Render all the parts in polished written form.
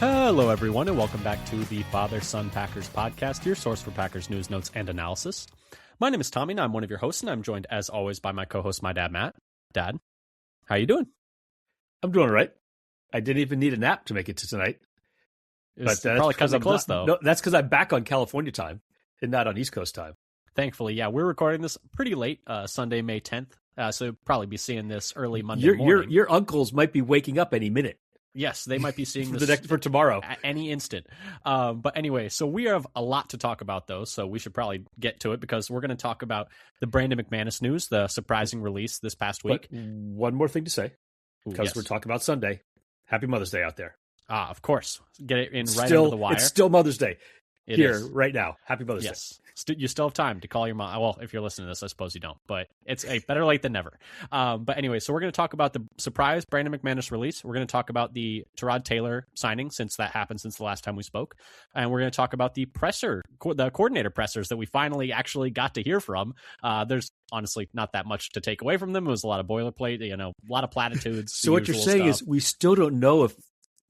Hello, everyone, and welcome back to the Father-Son Packers podcast, your source for Packers news, notes, and analysis. My name is Tommy, and I'm one of your hosts, and I'm joined, as always, by my co-host, my dad, Matt. Dad, how you doing? I'm doing all right. I didn't even need a nap to make it to tonight. It's probably because I'm close, though. No, that's because I'm back on California time and not on East Coast time. Thankfully, yeah. We're recording this pretty late, Sunday, May 10th, so you'll probably be seeing this early Monday morning. Your uncles might be waking up any minute. Yes, they might be seeing this for tomorrow. At any instant. But anyway, so we have a lot to talk about, though, so we should probably get to it because we're going to talk about the Brandon McManus news, the surprising release this past week. But one more thing to say, because we're talking about Sunday. Happy Mother's Day out there. Of course. Get it in right under the wire. It's still Mother's Day here right now. Happy Mother's Day. You still have time to call your mom. Well, if you're listening to this, I suppose you don't, but it's better late than never. But anyway, so we're going to talk about the surprise Brandon McManus release. We're going to talk about the Tyrod Taylor signing since that happened since the last time we spoke. And we're going to talk about the coordinator pressers that we finally actually got to hear from. There's honestly not that much to take away from them. It was a lot of boilerplate, a lot of platitudes. So what you're saying is we still don't know if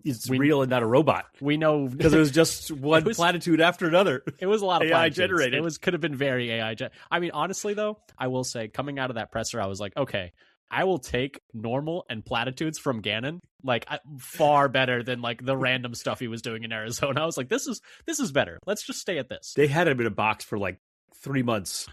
it's real and not a robot. We know because it was just one platitude after another. It was a lot of AI generated. Could have been very AI. I mean, honestly, though, I will say coming out of that presser, I was like, okay, I will take normal and platitudes from Gannon, far better than the random stuff he was doing in Arizona. I was like, this is better. Let's just stay at this. They had him in a box for 3 months.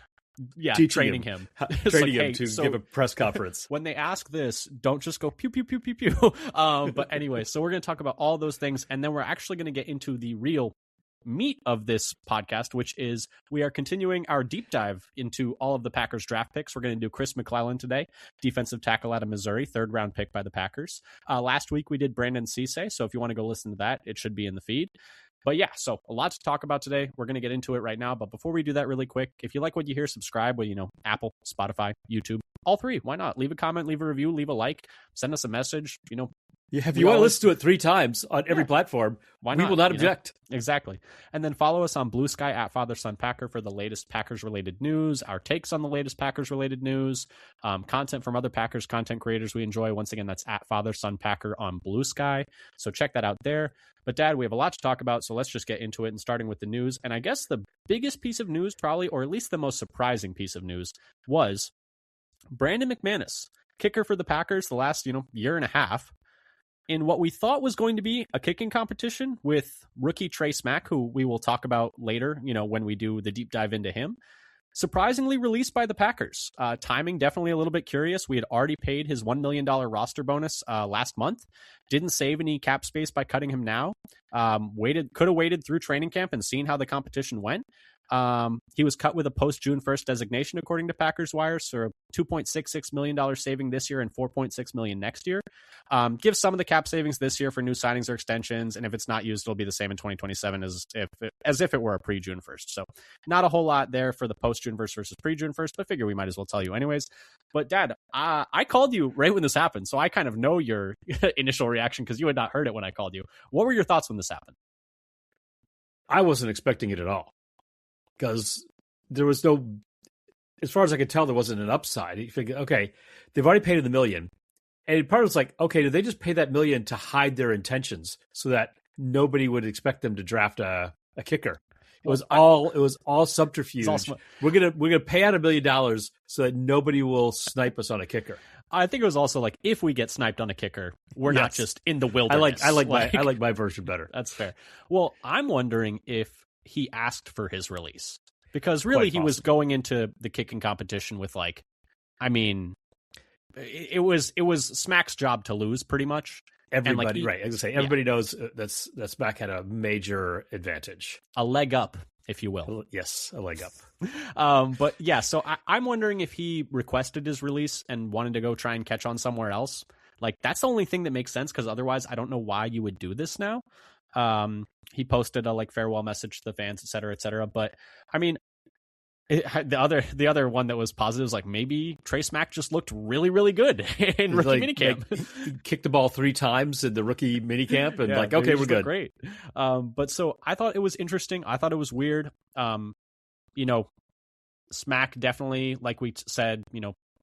Yeah, training him to give a press conference. When they ask this, don't just go pew pew pew pew pew. But anyway, so we're going to talk about all those things, and then we're actually going to get into the real meat of this podcast, which is we are continuing our deep dive into all of the Packers draft picks. We're going to do Chris McClellan today, defensive tackle out of Missouri, 3rd round pick by the Packers. Last week we did Brandon Cisse, so if you want to go listen to that, it should be in the feed. But yeah, so a lot to talk about today. We're going to get into it right now. But before we do that really quick, if you like what you hear, subscribe with, Apple, Spotify, YouTube, all 3. Why not? Leave a comment, leave a review, leave a like, send us a message, if you want to listen to it 3 times on every platform, why not? We will not object. Exactly. And then follow us on Blue Sky at Father Son Packer for the latest Packers-related news, our takes on the latest Packers-related news, content from other Packers content creators we enjoy. Once again, that's at Father Son Packer on Blue Sky. So check that out there. But Dad, we have a lot to talk about, so let's just get into it, and starting with the news. And I guess the biggest piece of news probably, or at least the most surprising piece of news, was Brandon McManus, kicker for the Packers the last, year and a half, in what we thought was going to be a kicking competition with rookie Trey Smack, who we will talk about later, when we do the deep dive into him. Surprisingly released by the Packers. Timing definitely a little bit curious. We had already paid his $1 million roster bonus last month. Didn't save any cap space by cutting him now. Could have waited through training camp and seen how the competition went. He was cut with a post-June 1st designation, according to Packers Wire, so a $2.66 million saving this year and $4.6 million next year. Give some of the cap savings this year for new signings or extensions, and if it's not used, it'll be the same in 2027 as if it were a pre-June 1st. So not a whole lot there for the post-June 1st versus pre-June 1st, but figure we might as well tell you anyways. But Dad, I called you right when this happened, so I kind of know your initial reaction because you had not heard it when I called you. What were your thoughts when this happened? I wasn't expecting it at all. Because there was no, as far as I could tell, there wasn't an upside. You figure, okay, they've already paid the $1 million. And part of it's like, okay, did they just pay that $1 million to hide their intentions so that nobody would expect them to draft a kicker? It was all subterfuge. We're gonna pay out $1 million so that nobody will snipe us on a kicker. I think it was also like, if we get sniped on a kicker, we're not just in the wilderness. I like my version better. That's fair. Well, I'm wondering if he asked for his release, because really he was going into the kicking competition with it was Smack's job to lose pretty much. Everybody, right? As I say, everybody knows that Smack had a major advantage, a leg up, if you will. Yes, a leg up. But yeah, so I'm wondering if he requested his release and wanted to go try and catch on somewhere else. That's the only thing that makes sense, because otherwise I don't know why you would do this now. He posted a farewell message to the fans, et cetera, but I mean, the other one that was positive was maybe Trey Smack just looked really, really good in rookie minicamp. He kicked the ball 3 times in the rookie minicamp, and okay, we're good. Great. But so I thought it was interesting. I thought it was weird. Smack definitely, like we said,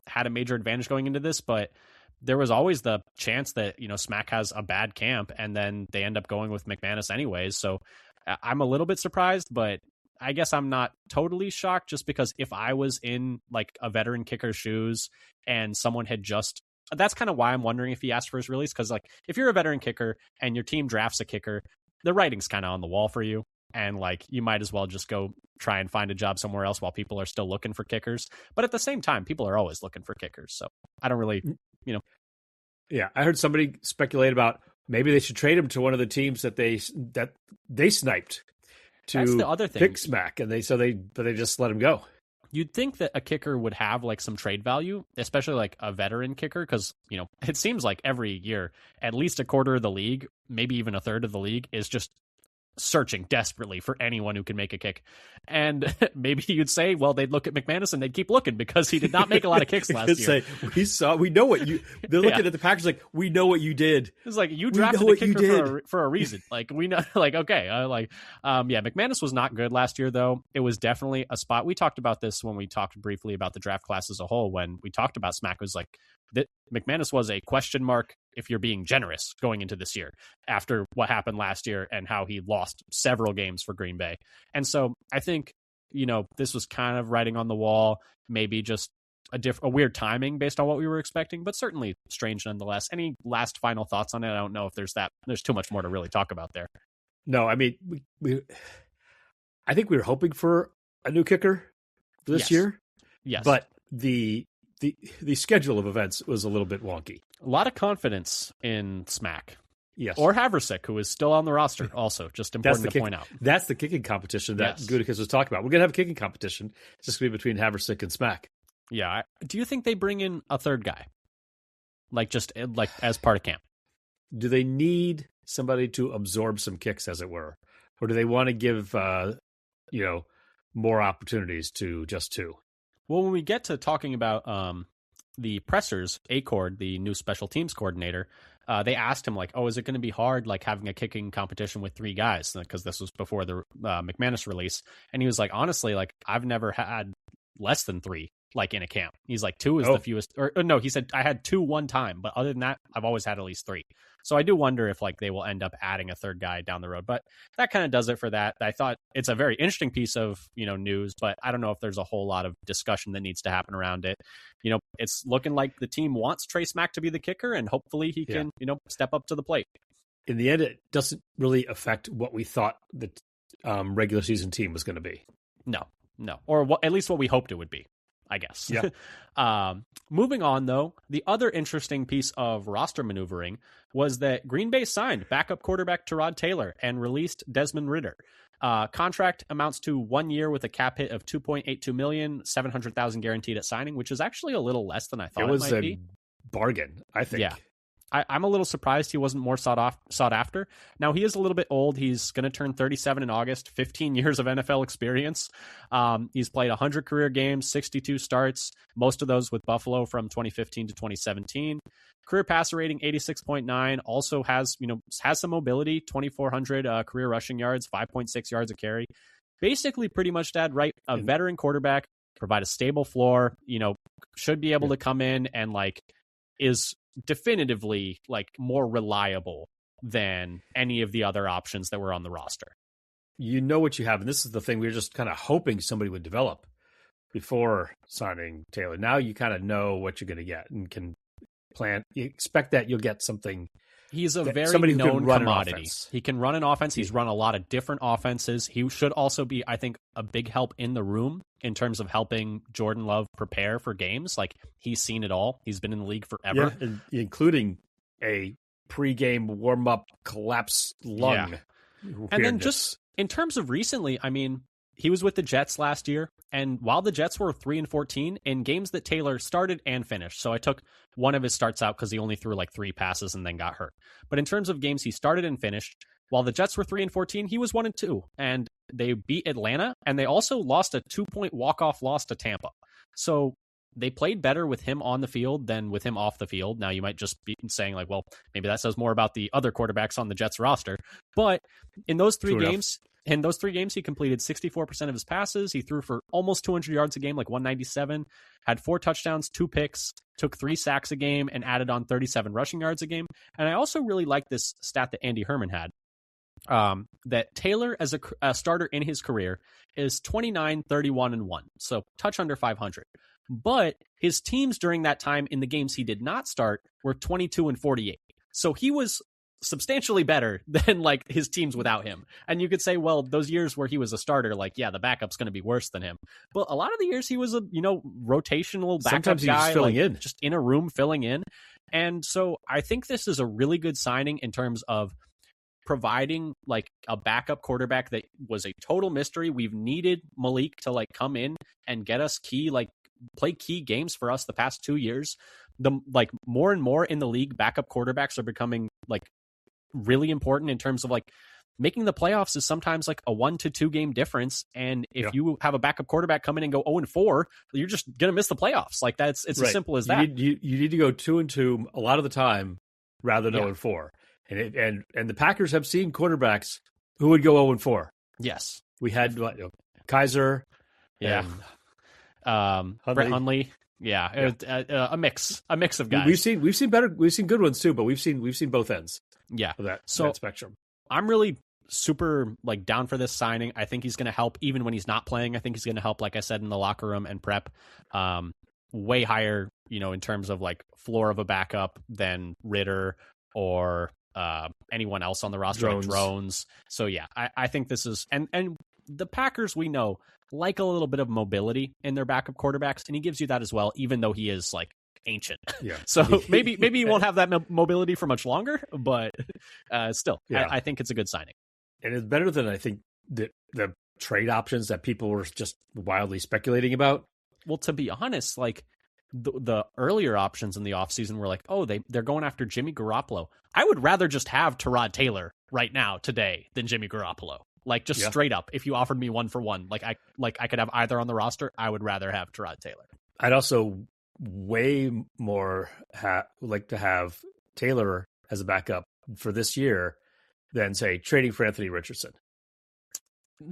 had a major advantage going into this, but there was always the chance that, Smack has a bad camp and then they end up going with McManus anyways. So I'm a little bit surprised, but I guess I'm not totally shocked, just because if I was in like a veteran kicker's shoes and someone had just, that's kind of why I'm wondering if he asked for his release. Cause like if you're a veteran kicker and your team drafts a kicker, the writing's kind of on the wall for you. And like, you might as well just go try and find a job somewhere else while people are still looking for kickers. But at the same time, people are always looking for kickers. So I don't really, Yeah, I heard somebody speculate about maybe they should trade him to one of the teams that they sniped to that's the other thing. Pick Smack, and they just let him go. You'd think that a kicker would have like some trade value, especially like a veteran kicker, because it seems like every year at least a quarter of the league, maybe even a third of the league, is just searching desperately for anyone who can make a kick. And maybe you'd say, well, they'd look at McManus and they'd keep looking because he did not make a lot of kicks last year. We know what you. They're looking at the Packers like, we know what you did. It's like, you drafted a kicker for a reason. Like, we know, like, okay, McManus was not good last year though. It was definitely a spot. We talked about this when we talked briefly about the draft class as a whole. When we talked about Smack, was like that McManus was a question mark, if you're being generous, going into this year after what happened last year and how he lost several games for Green Bay. And so I think, this was kind of writing on the wall, maybe just a weird timing based on what we were expecting, but certainly strange nonetheless. Any last final thoughts on it? I don't know if there's too much more to really talk about there. No, I mean, I think we were hoping for a new kicker this year. Yes. But the schedule of events was a little bit wonky. A lot of confidence in Smack. Yes. Or Haversick, who is still on the roster also. Just important to point out. That's the kicking competition that Gutekunst was talking about. We're going to have a kicking competition. It's just going to be between Haversick and Smack. Yeah. Do you think they bring in a third guy? Like as part of camp? Do they need somebody to absorb some kicks, as it were? Or do they want to give, more opportunities to just two? Well, when we get to talking about the pressers, Acord, the new special teams coordinator, they asked him, like, oh, is it going to be hard, like, having a kicking competition with three guys? Because this was before the McManus release. And he was like, honestly, like, I've never had less than three, like, in a camp. He's like, two is the fewest. Or no, he said, I had two one time. But other than that, I've always had at least three. So I do wonder if, like, they will end up adding a third guy down the road. But that kind of does it for that. I thought it's a very interesting piece of, news, but I don't know if there's a whole lot of discussion that needs to happen around it. It's looking like the team wants Trey Smack to be the kicker, and hopefully he can, step up to the plate. In the end, it doesn't really affect what we thought the regular season team was going to be. No. Or at least what we hoped it would be, I guess. Yeah. Moving on, though, the other interesting piece of roster maneuvering was that Green Bay signed backup quarterback Tyrod Taylor and released Desmond Ridder. Contract amounts to 1 year with a cap hit of $2.82 million, $700,000 guaranteed at signing, which is actually a little less than I thought it might be. It was a bargain, I think. Yeah. I'm a little surprised he wasn't more sought after. Now, he is a little bit old. He's going to turn 37 in August, 15 years of NFL experience. He's played 100 career games, 62 starts, most of those with Buffalo from 2015 to 2017. Career passer rating 86.9, also has some mobility, 2,400 career rushing yards, 5.6 yards a carry. Basically, pretty much, Dad, right? A veteran quarterback, provide a stable floor, should be able to come in and, like, is definitively, like, more reliable than any of the other options that were on the roster. You know what you have, and this is the thing, we were just kind of hoping somebody would develop before signing Taylor. Now you kind of know what you're going to get and can plan. You expect that you'll get something. He's a very known commodity. He can run an offense. He's run a lot of different offenses. He should also be, I think, a big help in the room in terms of helping Jordan Love prepare for games. Like, he's seen it all. He's been in the league forever. Yeah, including a pregame warm-up collapse lung. Yeah. And then just in terms of recently, I mean, he was with the Jets last year, and while the Jets were 3-14 in games that Taylor started and finished, so I took one of his starts out because he only threw like 3 passes and then got hurt. But in terms of games he started and finished, while the Jets were 3-14, he was 1-2, and they beat Atlanta, and they also lost a 2-point walk-off loss to Tampa. So they played better with him on the field than with him off the field. Now, you might just be saying, like, well, maybe that says more about the other quarterbacks on the Jets roster. But in those 3 games, In those 3 games, he completed 64% of his passes. He threw for almost 200 yards a game, like 197, had 4 touchdowns, 2 picks, took 3 sacks a game, and added on 37 rushing yards a game. And I also really like this stat that Andy Herman had, that Taylor as a starter in his career is 29, 31, and 1. So touch under 500. But his teams during that time in the games he did not start were 22 and 48. So he was substantially better than like his teams without him. And you could say, well, those years where he was a starter, like, yeah, the backup's going to be worse than him. But a lot of the years he was a, rotational backup Sometimes he was guy, filling like, in, just in a room filling in. And so I think this is a really good signing in terms of providing like a backup quarterback that was a total mystery. We've needed Malik to like come in and get us play key games for us the past 2 years. The like more and more in the league, backup quarterbacks are becoming like really important in terms of like making the playoffs is sometimes like a 1 to 2 game difference. And if you have a backup quarterback come in and go 0-4, you're just going to miss the playoffs. Like it's right. As simple as that. You need to go 2-2 a lot of the time rather than 0-4. And the Packers have seen quarterbacks who would go 0-4. Yes. We had Kaiser. Yeah. Brett Hundley. Yeah. A mix of guys. We've seen good ones too, but we've seen both ends. Yeah. Of that spectrum. I'm really super like down for this signing. I think he's going to help even when he's not playing. I think he's going to help, like I said, in the locker room and prep, way higher, in terms of like floor of a backup than Ritter or anyone else on the roster, like Drones. So yeah, I think this is, and the Packers, we know, like a little bit of mobility in their backup quarterbacks, and he gives you that as well, even though he is like ancient. Yeah. So maybe he won't have that mobility for much longer, but still, I think it's a good signing. And it's better than I think the trade options that people were just wildly speculating about. Well, to be honest, like the earlier options in the offseason were like, oh, they're going after Jimmy Garoppolo. I would rather just have Tyrod Taylor right now today than Jimmy Garoppolo. Like just straight up, if you offered me 1-for-1, I could have either on the roster. I would rather have Tyrod Taylor. I'd also way more like to have Taylor as a backup for this year than say trading for Anthony Richardson.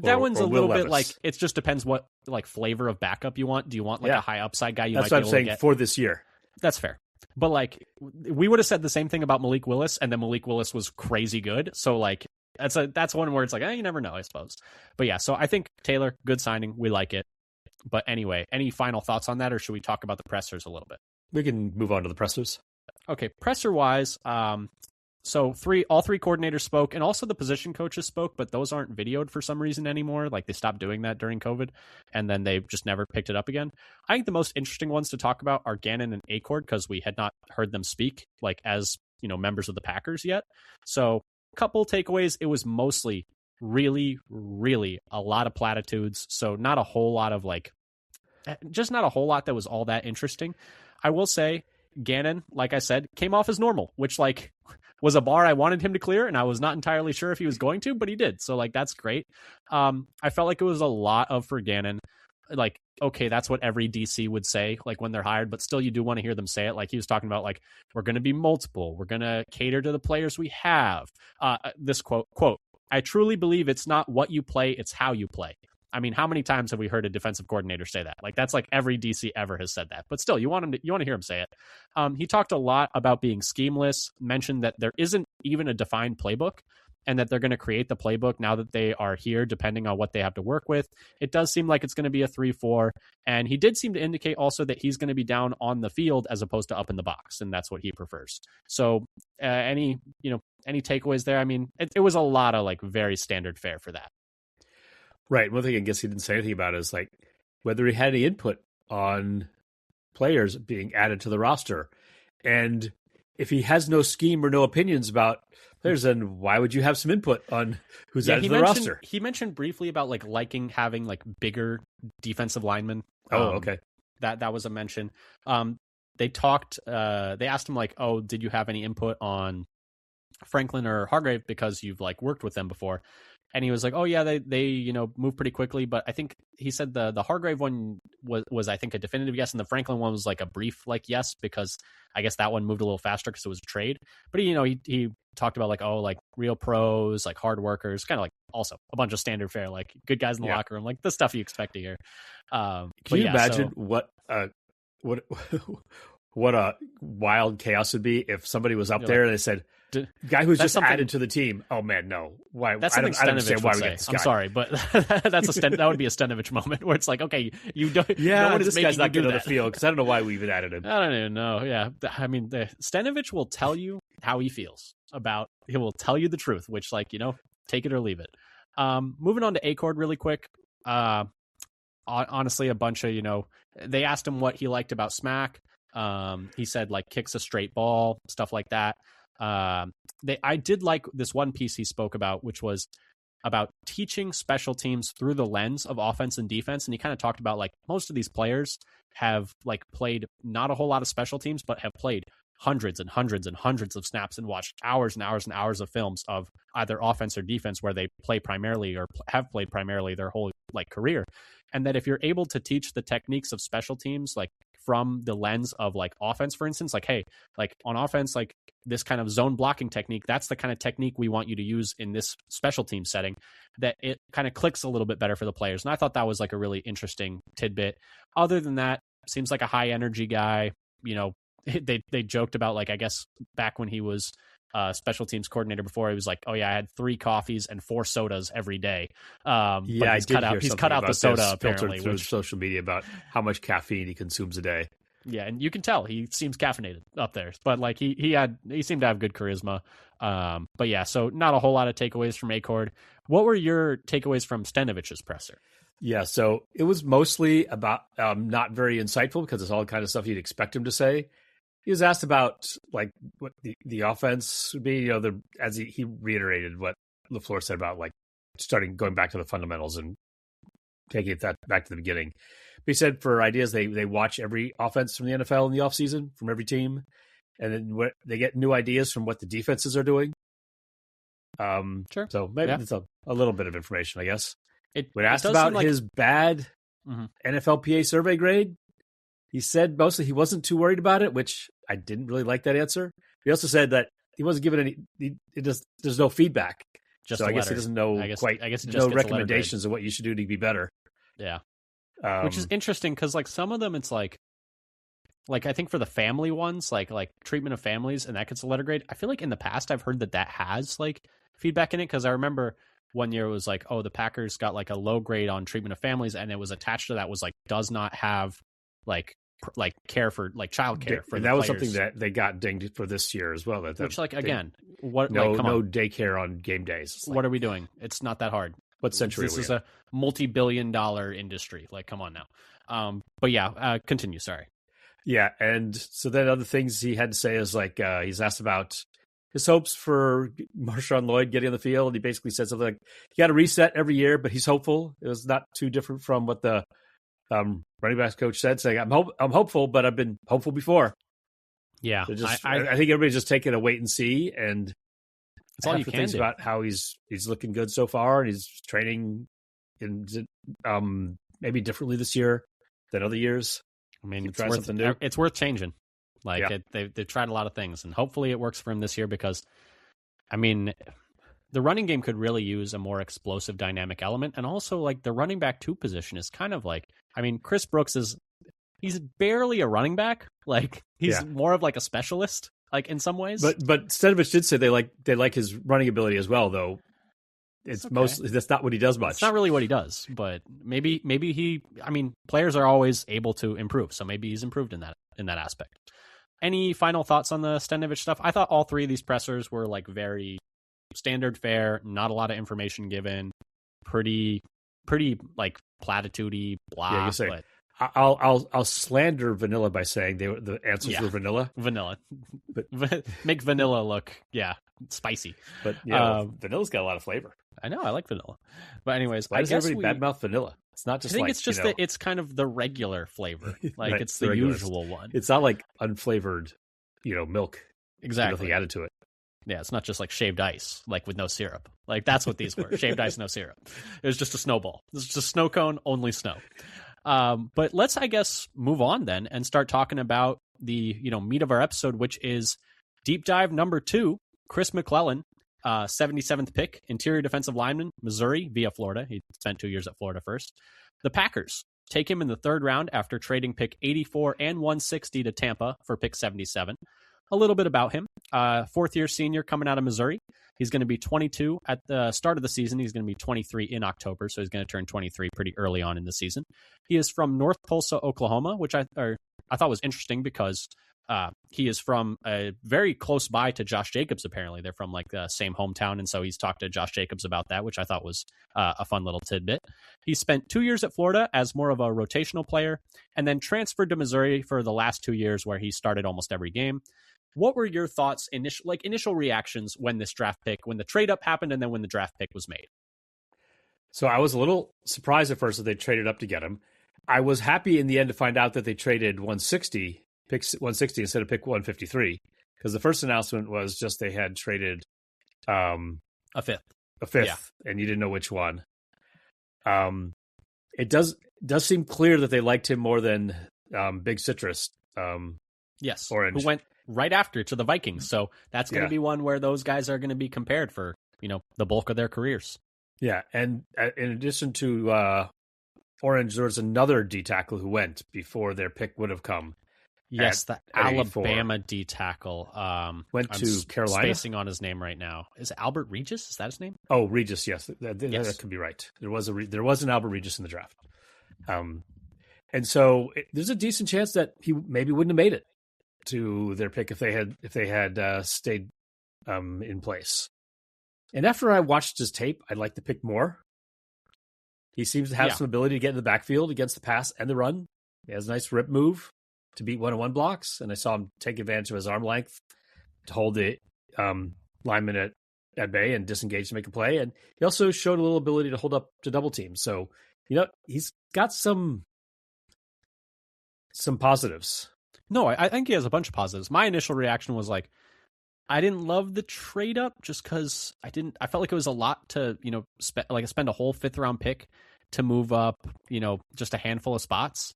That one's a little bit like, it just depends what like flavor of backup you want. Do you want like a high upside guy? That's what I'm saying for this year. That's fair. But like we would have said the same thing about Malik Willis, and then Malik Willis was crazy good. So like that's one where it's like, you never know, I suppose. But yeah, so I think Taylor, good signing. We like it. But anyway, any final thoughts on that, or should we talk about the pressers a little bit? We can move on to the pressers. Okay, presser wise, so all three coordinators spoke, and also the position coaches spoke, but those aren't videoed for some reason anymore. Like they stopped doing that during COVID, and then they've just never picked it up again. I think the most interesting ones to talk about are Gannon and Acord, because we had not heard them speak like as members of the Packers yet. So a couple takeaways. It was mostly really, really a lot of platitudes. So not a whole lot of not a whole lot that was all that interesting. I will say Gannon, like I said, came off as normal, which was a bar I wanted him to clear, and I was not entirely sure if he was going to, but he did. So that's great. I felt like it was a lot for Gannon. Like, okay, that's what every DC would say, when they're hired, but still you do want to hear them say it. Like he was talking about, we're going to be multiple. We're going to cater to the players we have. This quote, I truly believe it's not what you play, it's how you play. I mean, how many times have we heard a defensive coordinator say that? That's every DC ever has said that. But still, you want to hear him say it. He talked a lot about being schemeless, mentioned that there isn't even a defined playbook, and that they're going to create the playbook now that they are here, depending on what they have to work with. It does seem like it's going to be a 3-4. And he did seem to indicate also that he's going to be down on the field as opposed to up in the box, and that's what he prefers. So any takeaways there? I mean, it was a lot of very standard fare for that. Right. One thing I guess he didn't say anything about is whether he had any input on players being added to the roster. And if he has no scheme or no opinions about players, then why would you have some input on who's added to the roster? He mentioned briefly about liking having bigger defensive linemen. Oh, okay. That was a mention. They talked, they asked him oh, did you have any input on Franklin or Hargrave because you've worked with them before? and he was like, "Oh yeah, they move pretty quickly." But I think he said the Hargrave one was I think a definitive yes, and the Franklin one was like a brief like yes, because I guess that one moved a little faster because it was a trade. But he talked about like, oh, like real pros, like hard workers, kind of like also a bunch of standard fare, like good guys in the locker room, like the stuff you expect to hear. Can you imagine what what a wild chaos would be if somebody was up there and they said, guy who's just added to the team. Oh man, no. Why? That's something Stenovich would say. I'm sorry, but that would be a Stenovich moment where it's like, okay, you don't. Yeah, no one this guy's not good on the field because I don't know why we even added him. I don't even know. Yeah, I mean, Stenovich will tell you how he feels about. He will tell you the truth, which, like, take it or leave it. Moving on to Acord really quick. Honestly, a bunch of they asked him what he liked about Smack. He said like kicks a straight ball, stuff like that. I did like this one piece he spoke about, which was about teaching special teams through the lens of offense and defense. And he kind of talked about like most of these players have like played not a whole lot of special teams, but have played hundreds and hundreds and hundreds of snaps and watched hours and hours and hours of films of either offense or defense where they play primarily or have played primarily their whole like career. And that if you're able to teach the techniques of special teams, like from the lens of like offense, for instance, like, hey, like on offense, like this kind of zone blocking technique, that's the kind of technique we want you to use in this special team setting, that it kind of clicks a little bit better for the players. And I thought that was like a really interesting tidbit. Other than that, seems like a high energy guy. They joked about like, I guess back when he was special teams coordinator before, he was like, oh yeah, I had 3 coffees and 4 sodas every day. But he's cut out the soda apparently through social media about how much caffeine he consumes a day. Yeah, and you can tell he seems caffeinated up there, but like he seemed to have good charisma. But yeah, so not a whole lot of takeaways from Acord. What were your takeaways from Stanovich's presser? Yeah, so it was mostly about not very insightful because it's all the kind of stuff you'd expect him to say. He was asked about like what the offense would be, as he reiterated what LaFleur said about like going back to the fundamentals and taking that back to the beginning. But he said for ideas, they watch every offense from the NFL in the offseason from every team, and then they get new ideas from what the defenses are doing. Sure. So maybe it's a little bit of information, I guess. When asked about his bad NFLPA survey grade, he said mostly he wasn't too worried about it, which I didn't really like that answer. He also said that he wasn't given any. There's no feedback, so I guess he doesn't know quite. I guess no recommendations of what you should do to be better. Yeah, which is interesting because like some of them, it's like I think for the family ones, like treatment of families, and that gets a letter grade. I feel like in the past I've heard that has like feedback in it because I remember one year it was like, oh, the Packers got like a low grade on treatment of families, and it was attached to that was like does not have like care for like child care for and the that was players. Something that they got dinged for this year as well. Which like again, what no come on. daycare on game days. What are we doing? It's not that hard. What century? This is a multi-billion-dollar industry. Like, come on now. But yeah, continue. Sorry. Yeah, and so then other things he had to say is like he's asked about his hopes for Marshawn Lloyd getting on the field. And he basically said something like, "You got to reset every year," but he's hopeful. It was not too different from what the running backs coach said, saying, I'm hopeful, but I've been hopeful before. Yeah. So I think everybody's just taking a wait and see. And it's all you can do about how he's looking good so far. And he's training in maybe differently this year than other years. I mean, it's worth changing. Like they've tried a lot of things and hopefully it works for him this year because I mean, the running game could really use a more explosive dynamic element. And also like the running back 2 position is kind of like, I mean, Chris Brooks he's barely a running back. Like he's more of like a specialist, like in some ways. But Stenovich did say they like his running ability as well, though. It's okay. Mostly, that's not what he does much. It's not really what he does, but maybe players are always able to improve. So maybe he's improved in that aspect. Any final thoughts on the Stenovich stuff? I thought all 3 of these pressers were like very standard fare, not a lot of information given, pretty like platitude-y, blah. Yeah, you say. I'll slander vanilla by saying the answers were vanilla. But make vanilla look spicy. But vanilla's got a lot of flavor. I know, I like vanilla. But anyways, why does everybody badmouth vanilla? It's not just. I think it's just that it's kind of the regular flavor, like right, it's the usual one. It's not like unflavored, milk. Exactly, nothing added to it. Yeah, it's not just like shaved ice, like with no syrup. Like that's what these were. Shaved ice, no syrup. It was just a snowball. It was just a snow cone, only snow. But let's, I guess, move on then and start talking about the, meat of our episode, which is deep dive number 2, Chris McClellan, 77th pick, interior defensive lineman, Missouri via Florida. He spent 2 years at Florida first. The Packers take him in the 3rd round after trading pick 84 and 160 to Tampa for pick 77. A little bit about him. 4th-year senior coming out of Missouri. He's going to be 22 at the start of the season. He's going to be 23 in October, so he's going to turn 23 pretty early on in the season. He is from North Tulsa, Oklahoma, which I thought was interesting because he is from very close by to Josh Jacobs, apparently. They're from like the same hometown, and so he's talked to Josh Jacobs about that, which I thought was a fun little tidbit. He spent 2 years at Florida as more of a rotational player, and then transferred to Missouri for the last 2 years where he started almost every game. What were your thoughts, initial reactions when this draft pick, when the trade up happened, and then when the draft pick was made? So I was a little surprised at first that they traded up to get him. I was happy in the end to find out that they traded pick 160 instead of pick 153, because the first announcement was just they had traded a fifth, yeah. And you didn't know which one. It does seem clear that they liked him more than Big Citrus. Yes, Orange, who went right after to the Vikings. So that's going to be one where those guys are going to be compared for, the bulk of their careers. Yeah. And in addition to Orange, there was another D tackle who went before their pick would have come. Yes, the Alabama D tackle. Went to Carolina. Spacing on his name right now. Is it Albert Regis? Is that his name? Oh, Regis. Yes, that could be right. There was an Albert Regis in the draft. And so there's a decent chance that he maybe wouldn't have made it to their pick if they had stayed in place. And after I watched his tape, I'd like to pick more. He seems to have some ability to get in the backfield against the pass and the run. He has a nice rip move to beat one-on-one blocks, and I saw him take advantage of his arm length to hold the lineman at bay and disengage to make a play. And he also showed a little ability to hold up to double teams. So, he's got some positives. No, I think he has a bunch of positives. My initial reaction was like, I didn't love the trade up just because I felt like it was a lot to, spend a whole 5th round pick to move up, just a handful of spots.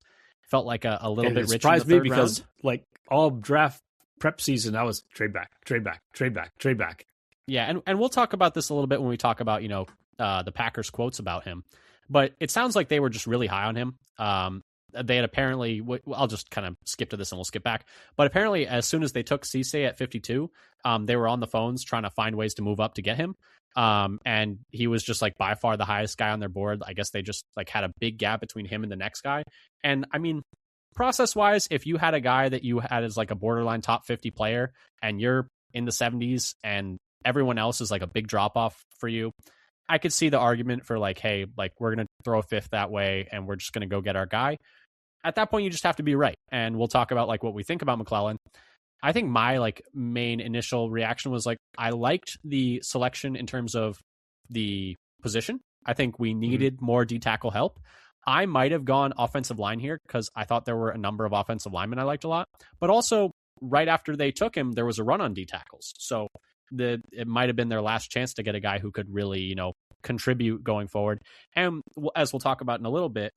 Felt like a little bit rich. It surprised me because like all draft prep season, I was trade back. Yeah. And we'll talk about this a little bit when we talk about, the Packers quotes about him, but it sounds like they were just really high on him. They had apparently, I'll just kind of skip to this and we'll skip back. But apparently, as soon as they took Cisse at 52, they were on the phones trying to find ways to move up to get him. And he was just like by far the highest guy on their board. I guess they just like had a big gap between him and the next guy. And I mean, process wise, if you had a guy that you had as like a borderline top 50 player and you're in the 70s and everyone else is like a big drop off for you, I could see the argument for like, hey, like we're going to throw a 5th that way and we're just going to go get our guy. At that point, you just have to be right. And we'll talk about like what we think about McClellan. I think my like main initial reaction was like, I liked the selection in terms of the position. I think we needed more D tackle help. I might have gone offensive line here because I thought there were a number of offensive linemen I liked a lot, but also right after they took him, there was a run on D tackles. So it might have been their last chance to get a guy who could really, contribute going forward. And as we'll talk about in a little bit,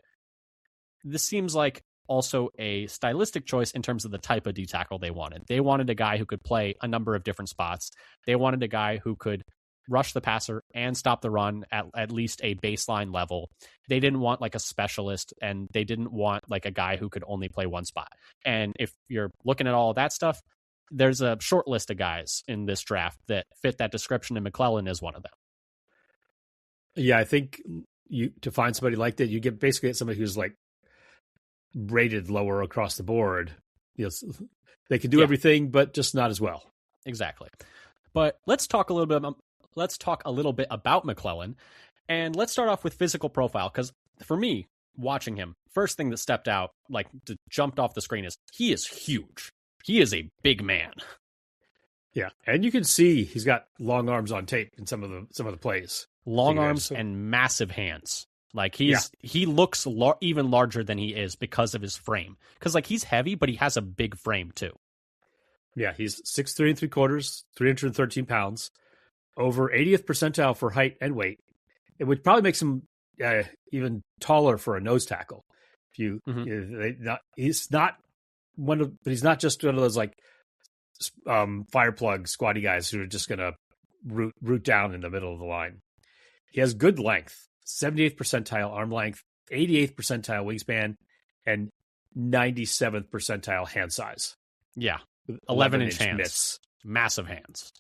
this seems like also a stylistic choice in terms of the type of D tackle they wanted. They wanted a guy who could play a number of different spots. They wanted a guy who could rush the passer and stop the run at least a baseline level. They didn't want like a specialist, and they didn't want like a guy who could only play one spot. And if you're looking at all of that stuff, there's a short list of guys in this draft that fit that description, and McClellan is one of them. Yeah, I think to find somebody like that, you get somebody who's like rated lower across the board. They can do everything, but just not as well. Exactly. But let's talk a little bit about McClellan, and let's start off with physical profile, because for me, watching him, first thing that stepped out, like jumped off the screen, is he is huge. He is a big man. Yeah, and you can see he's got long arms on tape in some of the plays. Long arms and massive hands. Like he looks even larger than he is because of his frame. Because like he's heavy, but he has a big frame too. Yeah, he's 6'3" 3/4, 313 pounds, over 80th percentile for height and weight. It would probably make him even taller for a nose tackle. If you, he's not but he's not just one of those like fire plug squatty guys who are just going to root down in the middle of the line. He has good length, 78th percentile arm length, 88th percentile wingspan, and 97th percentile hand size. Yeah, 11-inch hands, mitts. Massive hands.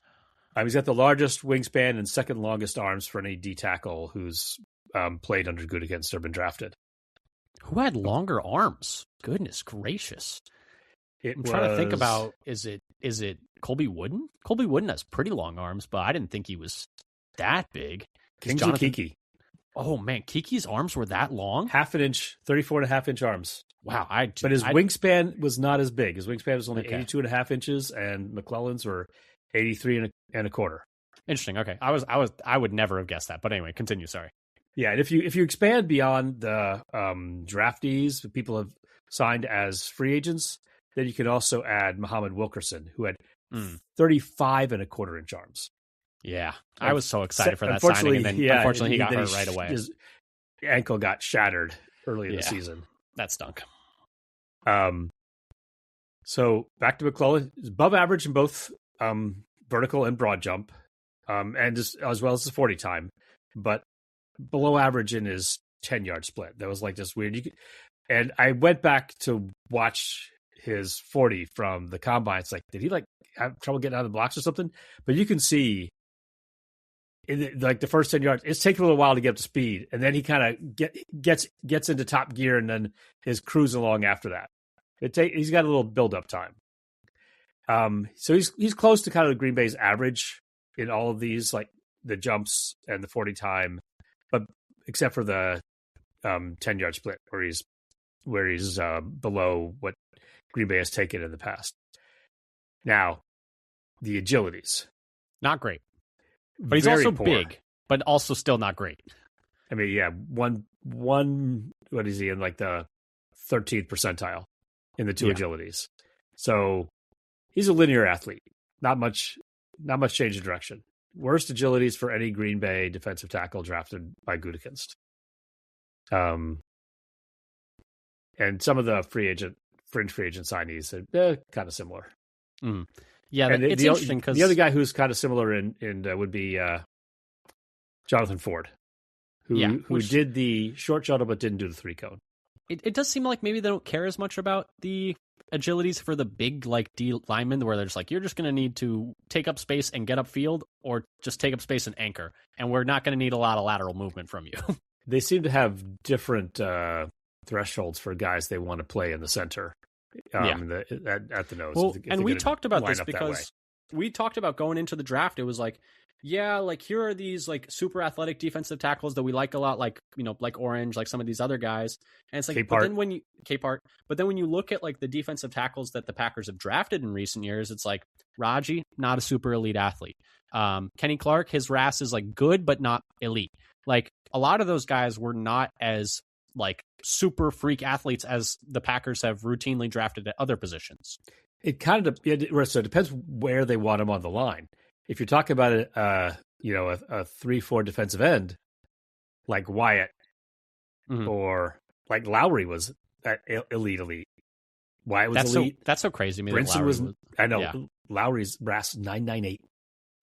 He's got the largest wingspan and second longest arms for any D tackle who's played under Gutekunst or been drafted. Who had longer arms? Goodness gracious! I'm trying to think about is it Colby Wooden? Colby Wooden has pretty long arms, but I didn't think he was that big. Kingsley Kiki. Oh man, Kiki's arms were that long? Half an inch, 34.5-inch arms. Wow. But his wingspan was not as big. His wingspan was only 82.5 inches, and McClellan's were 83 and a quarter. Interesting. Okay. I would never have guessed that. But anyway, continue. Sorry. Yeah, and if you expand beyond the draftees, the people have signed as free agents, then you can also add Muhammad Wilkerson, who had 35.25-inch arms. Yeah, I was so excited for that signing, and then unfortunately he got hurt right away. His ankle got shattered early in the season. That stunk. So back to McClellan, he's above average in both vertical and broad jump, and as well as the 40 time, but below average in his 10-yard split. That was like this weird. And I went back to watch his 40 from the combine. It's like, did he have trouble getting out of the blocks or something? But you can see in the first 10 yards, it's taking a little while to get up to speed, and then he kind of gets into top gear, and then is cruising along after that. He's got a little build up time. So he's close to kind of the Green Bay's average in all of these, like the jumps and the 40 time, but except for the 10-yard split where he's below what Green Bay has taken in the past. Now, the agilities, not great. But he's also big, but also still not great. I mean, yeah, one. What is he in, like the 13th percentile in the two agilities? So he's a linear athlete. Not much change in direction. Worst agilities for any Green Bay defensive tackle drafted by Gutekunst. And some of the fringe free agent signees are kind of similar. Mm. Yeah, it's interesting because the other guy who's kind of similar in would be Jonathan Ford, who did the short shuttle but didn't do the 3-cone. It does seem like maybe they don't care as much about the agilities for the big D linemen, where they're just like, you're just going to need to take up space and get upfield, or just take up space and anchor, and we're not going to need a lot of lateral movement from you. They seem to have different thresholds for guys they want to play in the center. At the nose. Well, and we talked about this because we talked about going into the draft. It was like, here are these super athletic defensive tackles that we like a lot, like Orange, like some of these other guys. And it's like, but then when you look at the defensive tackles that the Packers have drafted in recent years, it's like Raji, not a super elite athlete. Kenny Clark, his RAS is good, but not elite. A lot of those guys were not as super freak athletes as the Packers have routinely drafted at other positions. It kind of so it depends where they want him on the line. If you're talking about a 3-4 defensive end like Wyatt, or like Lowry was at elite. Wyatt was elite. That's so crazy to me. Brinson was. I know. Yeah. Lowry's RAS 998.